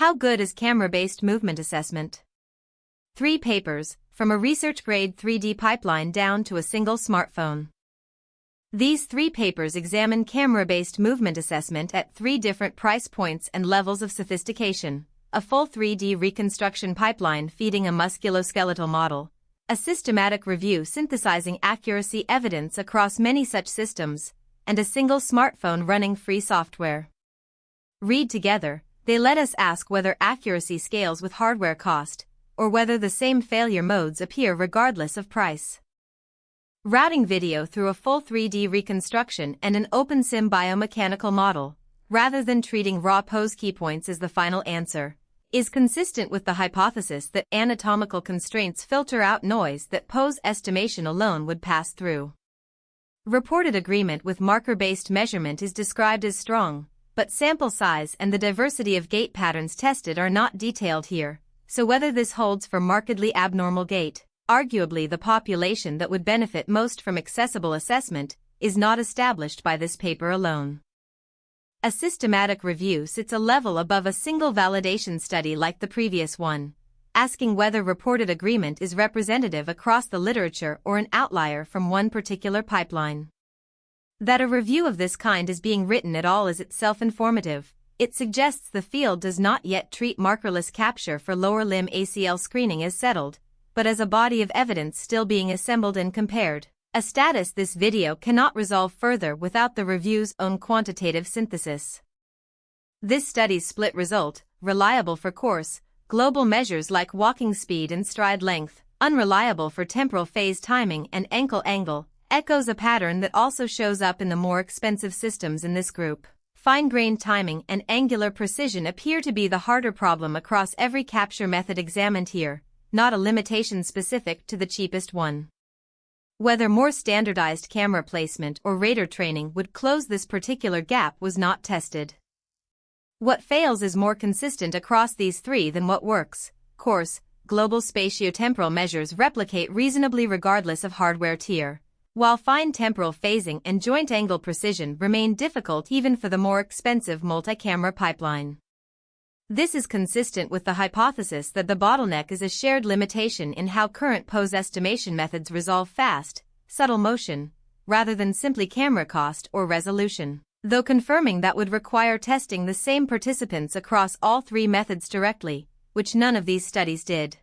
How good is camera-based movement assessment? 3 papers, from a research-grade 3D pipeline down to a single smartphone. These 3 papers examine camera-based movement assessment at 3 different price points and levels of sophistication: a full 3D reconstruction pipeline feeding a musculoskeletal model, a systematic review synthesizing accuracy evidence across many such systems, and a single smartphone running free software. Read together, they let us ask whether accuracy scales with hardware cost, or whether the same failure modes appear regardless of price. Routing video through a full 3D reconstruction and an OpenSim biomechanical model, rather than treating raw pose keypoints as the final answer, is consistent with the hypothesis that anatomical constraints filter out noise that pose estimation alone would pass through. Reported agreement with marker-based measurement is described as strong, but sample size and the diversity of gait patterns tested are not detailed here, so whether this holds for markedly abnormal gait, arguably the population that would benefit most from accessible assessment, is not established by this paper alone. A systematic review sits a level above a single validation study like the previous one, asking whether reported agreement is representative across the literature or an outlier from one particular pipeline. That a review of this kind is being written at all is itself informative. It suggests the field does not yet treat markerless capture for lower limb ACL screening as settled, but as a body of evidence still being assembled and compared, a status this video cannot resolve further without the review's own quantitative synthesis. This study's split result, reliable for coarse, global measures like walking speed and stride length, unreliable for temporal phase timing and ankle angle, echoes a pattern that also shows up in the more expensive systems in this group. Fine-grained timing and angular precision appear to be the harder problem across every capture method examined here, not a limitation specific to the cheapest one. Whether more standardized camera placement or radar training would close this particular gap was not tested. What fails is more consistent across these 3 than what works. Coarse, global spatiotemporal measures replicate reasonably regardless of hardware tier, while fine temporal phasing and joint angle precision remain difficult even for the more expensive multi-camera pipeline. This is consistent with the hypothesis that the bottleneck is a shared limitation in how current pose estimation methods resolve fast, subtle motion, rather than simply camera cost or resolution, though confirming that would require testing the same participants across all 3 methods directly, which none of these studies did.